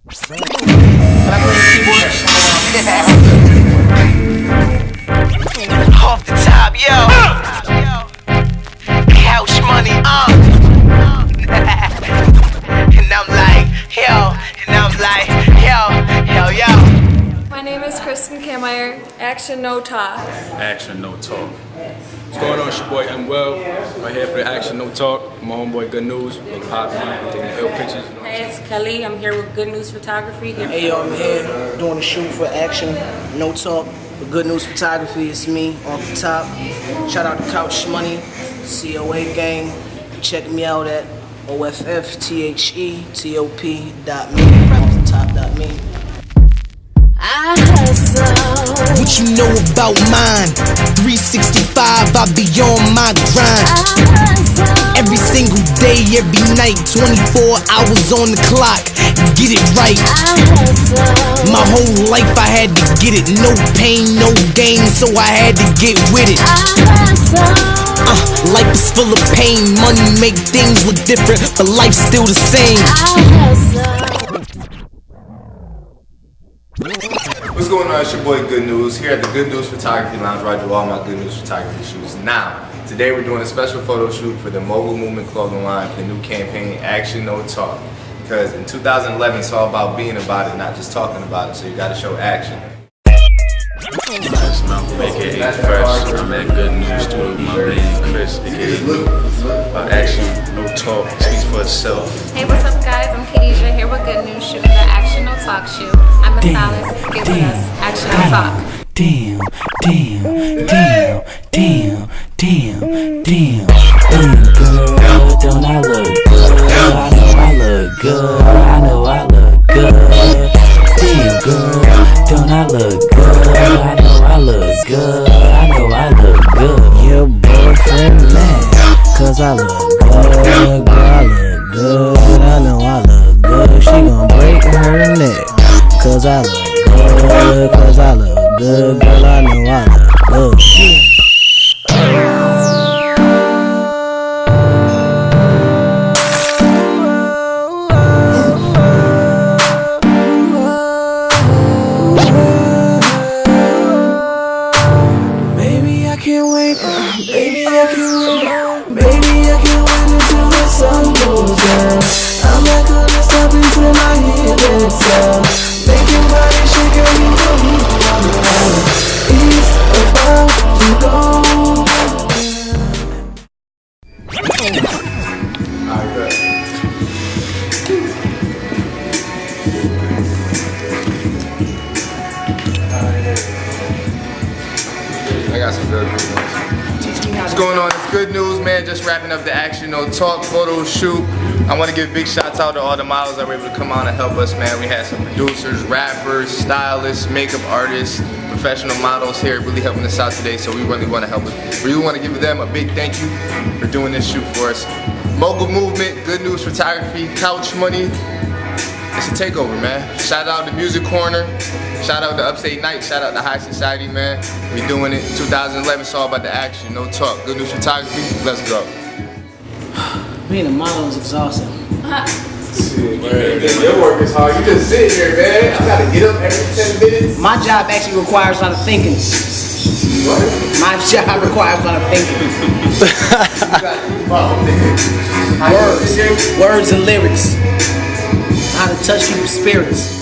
Off the top, yo. Couch money, And I'm like, yo. And I'm like, yo. My name is Kristen Kameyer. Action, no talk. Action, no talk. What's going on? It's your boy M. Well. Right here for the Action, no talk. My homeboy Good News. Big Pop, taking the ill pictures. Hey, it's Kelly. I'm here with Good News Photography. Hey, yo, I'm here doing a shoot for Action, no talk. For Good News Photography, it's me off the top. Shout out to Couch Money, COA gang. Check me out at OFFTHETOP.me, off the top.me. What you know about mine? 365, I be on my grind. Every single day, every night, 24 hours on the clock. Get it right. My whole life I had to get it. No pain, no gain, so I had to get with it. Life is full of pain. Money make things look different, but life's still the same. What's going on? It's your boy Good News here at the Good News Photography Lounge where I do all my Good News photography shoots. Now, today we're doing a special photo shoot for the Mogul Movement clothing line for the new campaign Action No Talk. Because in 2011 it's all about being about it, not just talking about it, so you gotta show action. That's Malcolm, aka Fresh. I'm at Good News Studio with my man Chris, aka Action No Talk. Speaks for itself. Hey, what's up, guys? I'm Khadijah here with Good News shooting the Action, no talk shoot. I'm a stylist. Get with us. Action, no talk. Damn. Girl, don't I look good? I know I look good. I look good. Damn, girl, don't I look good? I know I look good. I look good. Your boyfriend mad, cause I look good. Girl, I look good. I know I look good. She gon' break her neck, cause I look good. Girl, I know I look good. Baby, I can't wait until the sun goes down. I'm not gonna stop until I hear that sound. Make your body shake and you know me. It's about to go. I got some good news. What's going on? It's Good News, man. Just wrapping up the Action No Talk photo shoot. I want to give big shouts out to all the models that were able to come out and help us, man. We had some producers, rappers, stylists, makeup artists, professional models here really helping us out today, so we really want to help us. We really want to give them a big thank you for doing this shoot for us. Mogul Movement, Good News Photography, Couch Money. It's a takeover, man. Shout out to Music Corner. Shout out to Upstate Night. Shout out to High Society, man. We doing it. 2011, it's all about the action, no talk. Good News Photography, let's go. Being a model is exhausting. Shit, man. Your work is hard. You just sit here, man. I gotta get up every 10 minutes. My job actually requires a lot of thinking. What? My job requires a lot of thinking. Words and lyrics. How to touch people's spirits.